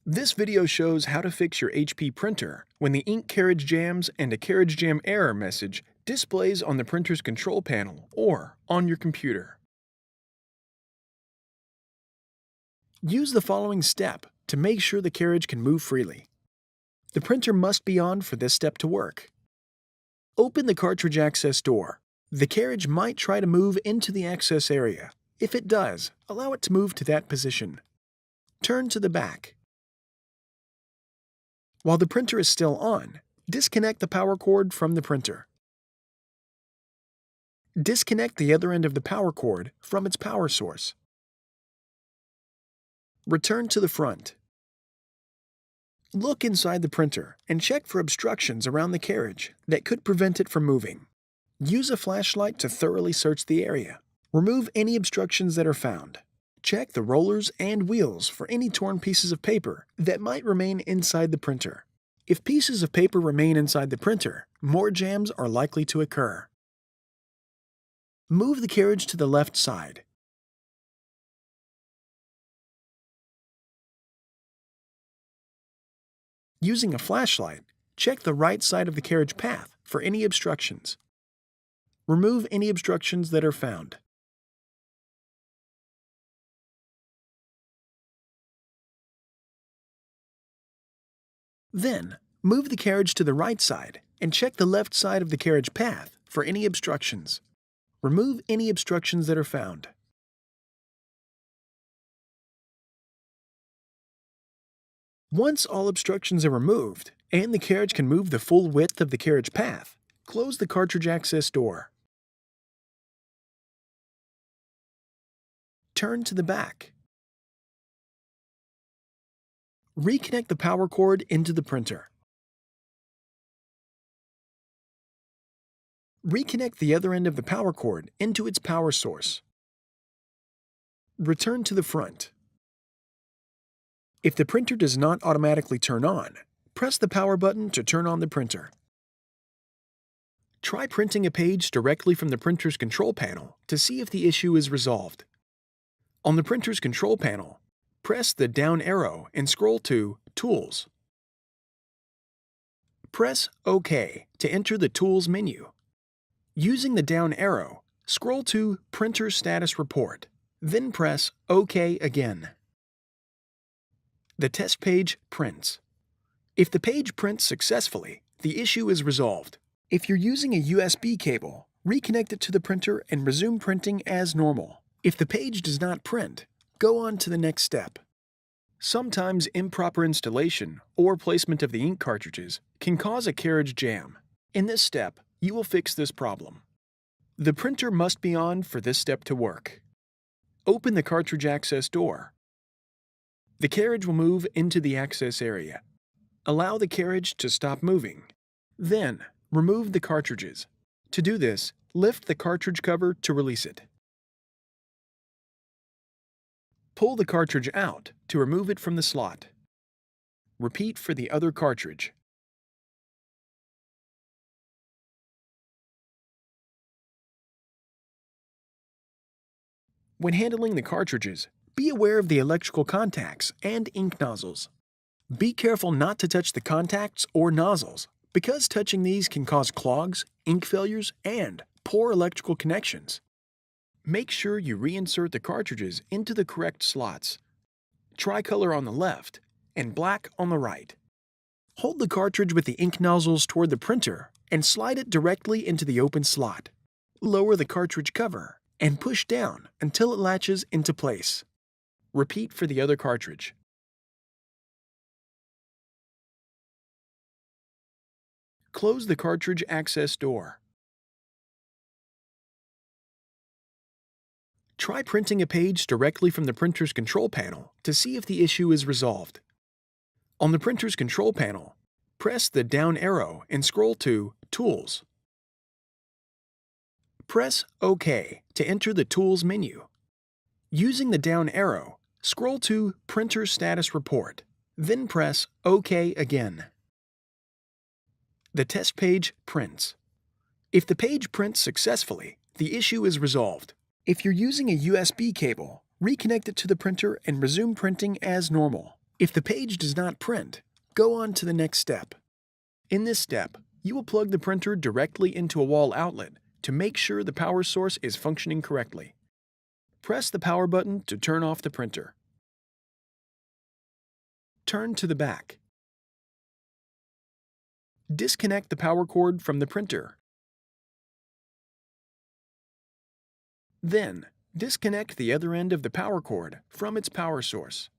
This video shows how to fix your HP printer when the ink carriage jams and a carriage jam error message displays on the printer's control panel or on your computer. Use the following step to make sure the carriage can move freely. The printer must be on for this step to work. Open the cartridge access door. The carriage might try to move into the access area. If it does, allow it to move to that position. Turn to the back. While the printer is still on, disconnect the power cord from the printer. Disconnect the other end of the power cord from its power source. Return to the front. Look inside the printer and check for obstructions around the carriage that could prevent it from moving. Use a flashlight to thoroughly search the area. Remove any obstructions that are found. Check the rollers and wheels for any torn pieces of paper that might remain inside the printer. If pieces of paper remain inside the printer, more jams are likely to occur. Move the carriage to the left side. Using a flashlight, check the right side of the carriage path for any obstructions. Remove any obstructions that are found. Then, move the carriage to the right side and check the left side of the carriage path for any obstructions. Remove any obstructions that are found. Once all obstructions are removed and the carriage can move the full width of the carriage path, close the cartridge access door. Turn to the back. Reconnect the power cord into the printer. Reconnect the other end of the power cord into its power source. Return to the front. If the printer does not automatically turn on, press the power button to turn on the printer. Try printing a page directly from the printer's control panel to see if the issue is resolved. On the printer's control panel, press the down arrow and scroll to Tools. Press OK to enter the Tools menu. Using the down arrow, scroll to Printer Status Report, then press OK again. The test page prints. If the page prints successfully, the issue is resolved. If you're using a USB cable, reconnect it to the printer and resume printing as normal. If the page does not print, go on to the next step. Sometimes improper installation or placement of the ink cartridges can cause a carriage jam. In this step, you will fix this problem. The printer must be on for this step to work. Open the cartridge access door. The carriage will move into the access area. Allow the carriage to stop moving. Then, remove the cartridges. To do this, lift the cartridge cover to release it. Pull the cartridge out to remove it from the slot. Repeat for the other cartridge. When handling the cartridges, be aware of the electrical contacts and ink nozzles. Be careful not to touch the contacts or nozzles, because touching these can cause clogs, ink failures, and poor electrical connections. Make sure you reinsert the cartridges into the correct slots. Tricolor on the left and black on the right. Hold the cartridge with the ink nozzles toward the printer and slide it directly into the open slot. Lower the cartridge cover and push down until it latches into place. Repeat for the other cartridge. Close the cartridge access door. Try printing a page directly from the printer's control panel to see if the issue is resolved. On the printer's control panel, press the down arrow and scroll to Tools. Press OK to enter the Tools menu. Using the down arrow, scroll to Printer Status Report, then press OK again. The test page prints. If the page prints successfully, the issue is resolved. If you're using a USB cable, reconnect it to the printer and resume printing as normal. If the page does not print, go on to the next step. In this step, you will plug the printer directly into a wall outlet to make sure the power source is functioning correctly. Press the power button to turn off the printer. Turn to the back. Disconnect the power cord from the printer. Then, disconnect the other end of the power cord from its power source.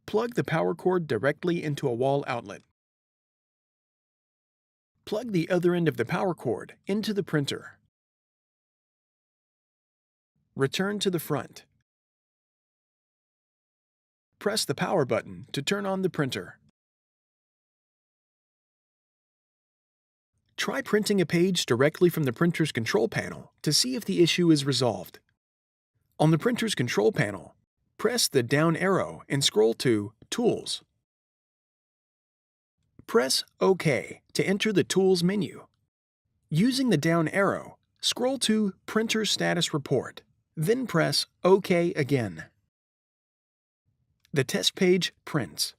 Plug the power cord directly into a wall outlet. Plug the other end of the power cord into the printer. Return to the front. Press the power button to turn on the printer. Try printing a page directly from the printer's control panel to see if the issue is resolved. On the printer's control panel, press the down arrow and scroll to Tools. Press OK to enter the Tools menu. Using the down arrow, scroll to Printer Status Report, then press OK again. The test page prints.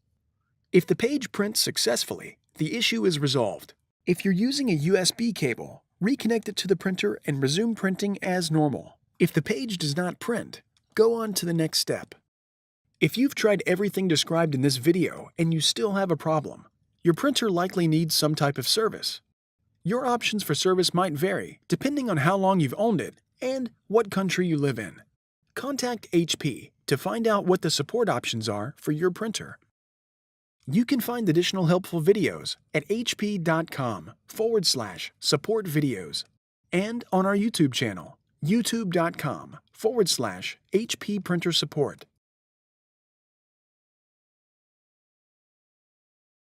If the page prints successfully, the issue is resolved. If you're using a USB cable, reconnect it to the printer and resume printing as normal. If the page does not print, go on to the next step. If you've tried everything described in this video and you still have a problem, your printer likely needs some type of service. Your options for service might vary depending on how long you've owned it and what country you live in. Contact HP to find out what the support options are for your printer. You can find additional helpful videos at hp.com/support videos and on our YouTube channel, youtube.com/HP printer support.